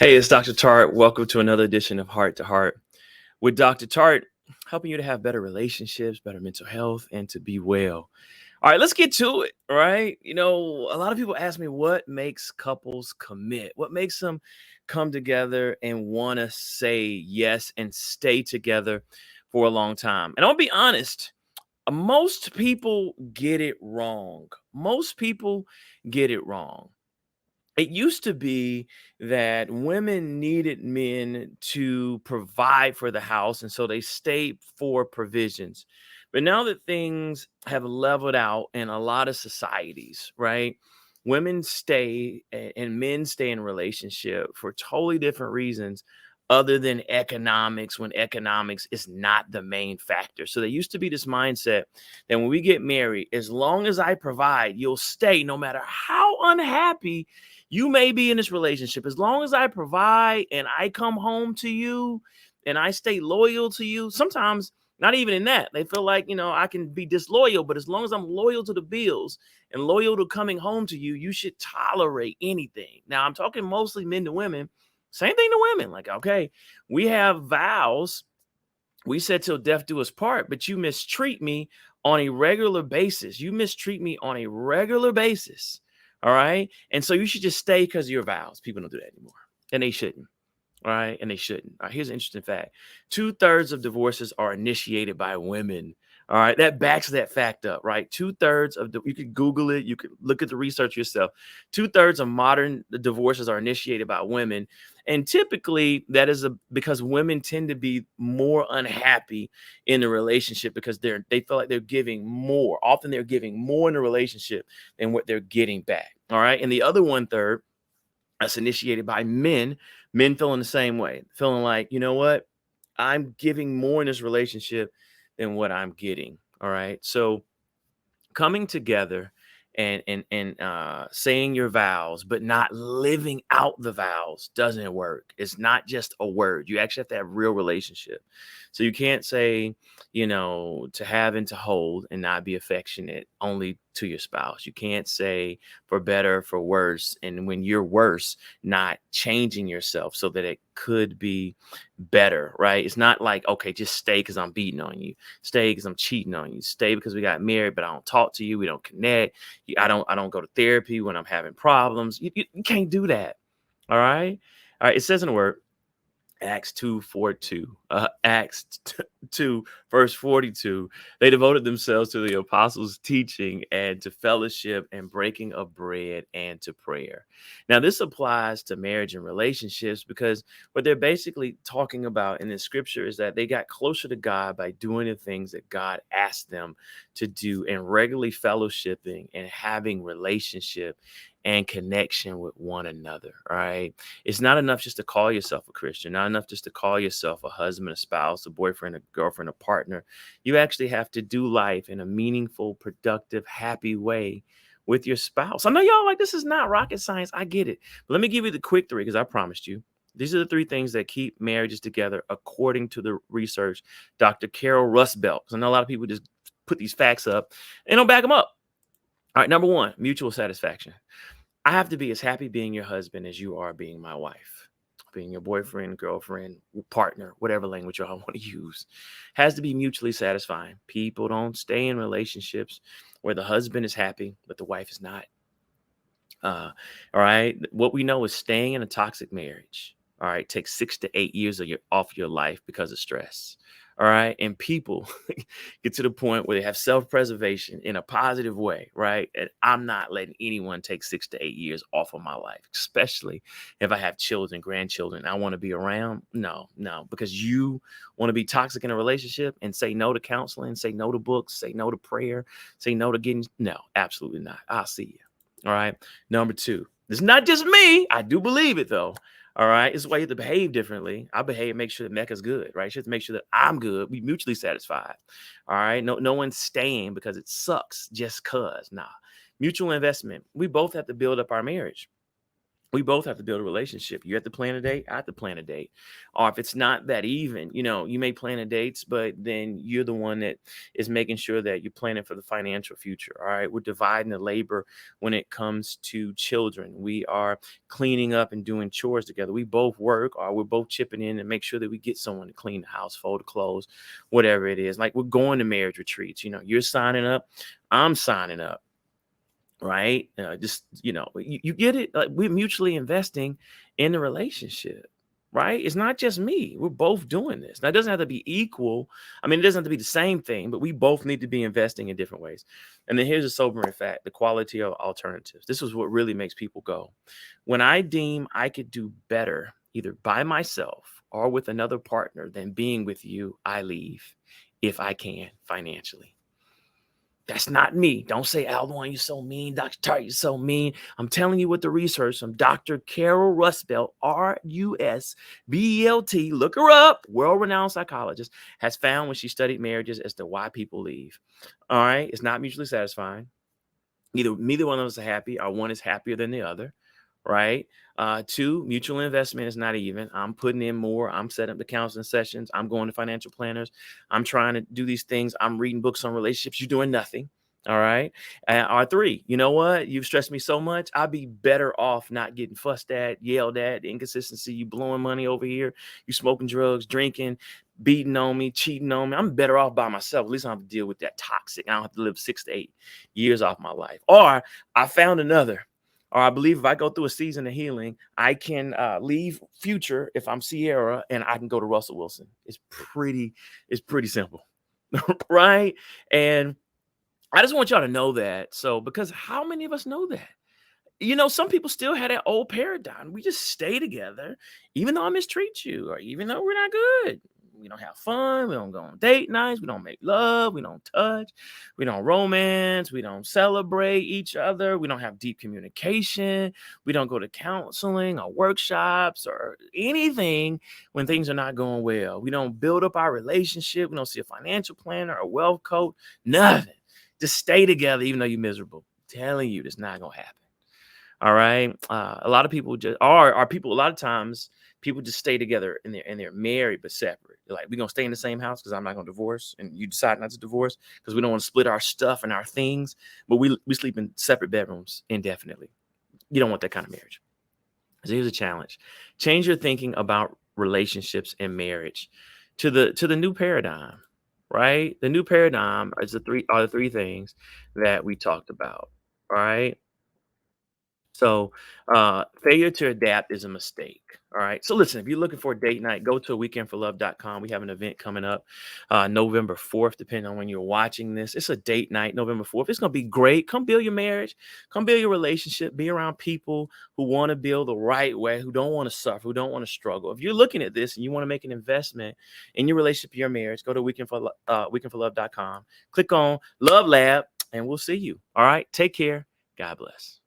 Hey, it's Dr. Tartt. Welcome to another edition of Heart to Heart with Dr. Tartt, helping you to have better relationships, better mental health, and to be well. All right, let's get to it. All right. A lot of people ask me what makes couples commit, what makes them come together and want to say yes and stay together for a long time. And I'll be honest, most people get it wrong. Most people get it wrong. It used to be that women needed men to provide for the house, and so they stayed for provisions. But now that things have leveled out in a lot of societies, right? Women stay and men stay in relationship for totally different reasons other than economics, when economics is not the main factor. So there used to be this mindset that when we get married, as long as I provide, you'll stay no matter how unhappy you may be in this relationship. As long as I provide and I come home to you and I stay loyal to you, sometimes not even in that. They feel like, I can be disloyal, but as long as I'm loyal to the bills and loyal to coming home to you, you should tolerate anything. Now, I'm talking mostly men to women. Same thing to women. Like, okay, we have vows. We said till death do us part, but you mistreat me on a regular basis. You mistreat me on a regular basis. All right. And so you should just stay because of your vows. People don't do that anymore. And they shouldn't. All right. And they shouldn't. All right, here's an interesting fact. 2/3 of divorces are initiated by women. All right. That backs that fact up, right? 2/3 of you could Google it, you could look at the research yourself. 2/3 of modern divorces are initiated by women. And typically that is because women tend to be more unhappy in the relationship because they feel like they're giving more. Often they're giving more in the relationship than what they're getting back. All right. And the other 1/3 that's initiated by men feeling the same way, feeling like, you know what? I'm giving more in this relationship than what I'm getting. All right. So coming together and saying your vows but not living out the vows doesn't work. It's not just a word. You actually have to have real relationship. So you can't say, to have and to hold and not be affectionate only to your spouse. You can't say for better, for worse, and when you're worse, not changing yourself so that it could be better, right? It's not like, okay, just stay because I'm beating on you, stay because I'm cheating on you, stay because we got married but I don't talk to you, we don't connect. I don't go to therapy when I'm having problems. You can't do that. All right. It says in the word Acts 2:42. Acts 2, verse 42. They devoted themselves to the apostles' teaching and to fellowship and breaking of bread and to prayer. Now, this applies to marriage and relationships because what they're basically talking about in this scripture is that they got closer to God by doing the things that God asked them to do and regularly fellowshipping and having relationship and connection with one another. Right? It's not enough just to call yourself a Christian, not enough just to call yourself a husband, a spouse, a boyfriend, a girlfriend, a partner. You actually have to do life in a meaningful, productive, happy way with your spouse. I know y'all like this is not rocket science. I get it. But let me give you the quick three because I promised you. These are the three things that keep marriages together according to the research, Dr. Carol Rusbelt. Because I know a lot of people just put these facts up and don't back them up. All right, number one, mutual satisfaction. I have to be as happy being your husband as you are being my wife. Being your boyfriend, girlfriend, partner, whatever language y'all want to use, has to be mutually satisfying. People don't stay in relationships where the husband is happy, but the wife is not. All right. What we know is staying in a toxic marriage, all right, takes 6 to 8 years off your life because of stress. All right. And people get to the point where they have self-preservation in a positive way, right? And I'm not letting anyone take 6 to 8 years off of my life, especially if I have children, grandchildren, I want to be around. No, no, because you want to be toxic in a relationship and say no to counseling, say no to books, say no to prayer, say no to getting, no, absolutely not. I'll see you. All right. Number two, it's not just me. I do believe it though. All right. It's why you have to behave differently. I behave, make sure that Mecca's good, right? She has to make sure that I'm good. We mutually satisfied. All right. No one's staying because it sucks just cause. Nah. Mutual investment. We both have to build up our marriage. We both have to build a relationship. You have to plan a date, I have to plan a date. Or if it's not that even, you may plan a dates, but then you're the one that is making sure that you're planning for the financial future. All right. We're dividing the labor when it comes to children. We are cleaning up and doing chores together. We both work, or we're both chipping in and make sure that we get someone to clean the house, fold the clothes, whatever it is. Like we're going to marriage retreats. You're signing up, I'm signing up, right? Just you get it. Like we're mutually investing in the relationship, right? It's not just me. We're both doing this. Now, it doesn't have to be equal. I mean, it doesn't have to be the same thing, but we both need to be investing in different ways. And then here's a sobering fact: the quality of alternatives. This is what really makes people go. When I deem I could do better, either by myself or with another partner, than being with you, I leave if I can financially. That's not me. Don't say, Alduan, you're so mean. Dr. Tartt, you're so mean. I'm telling you what the research from Dr. Carol Rusbelt, Rusbelt, look her up, world-renowned psychologist, has found when she studied marriages as to why people leave. All right. It's not mutually satisfying. Neither one of us are happy, or one is happier than the other, right? Two, mutual investment is not even. I'm putting in more. I'm setting up the counseling sessions. I'm going to financial planners. I'm trying to do these things. I'm reading books on relationships. You're doing nothing. All right. Or three, you know what? You've stressed me so much. I'd be better off not getting fussed at, yelled at, the inconsistency, you blowing money over here, you smoking drugs, drinking, beating on me, cheating on me. I'm better off by myself. At least I don't have to deal with that toxic. I don't have to live 6 to 8 years off my life. Or I found another. Or I believe if I go through a season of healing, I can leave Future if I'm Sierra, and I can go to Russell Wilson. It's pretty simple, right? And I just want y'all to know that. So, because how many of us know that? Some people still had that old paradigm. We just stay together, even though I mistreat you, or even though we're not good. We don't have fun. We don't go on date nights. We don't make love. We don't touch. We don't romance. We don't celebrate each other. We don't have deep communication. We don't go to counseling or workshops or anything when things are not going well. We don't build up our relationship. We don't see a financial planner or wealth coach. Nothing. Just stay together, even though you're miserable. I'm telling you, it's not going to happen. All right. A lot of people just are people. A lot of times people just stay together and they're married but separate. They're like, we're gonna stay in the same house because I'm not gonna divorce, and you decide not to divorce because we don't want to split our stuff and our things, but we sleep in separate bedrooms indefinitely. You don't want that kind of marriage. So here's a challenge: change your thinking about relationships and marriage to the new paradigm. Right? The new paradigm is the three things that we talked about. All right. So, failure to adapt is a mistake. All right. So, listen, if you're looking for a date night, go to weekendforlove.com. We have an event coming up November 4th, depending on when you're watching this. It's a date night, November 4th. It's going to be great. Come build your marriage, come build your relationship, be around people who want to build the right way, who don't want to suffer, who don't want to struggle. If you're looking at this and you want to make an investment in your relationship, your marriage, go to weekendforlove.com. Click on Love Lab, and we'll see you. All right. Take care. God bless.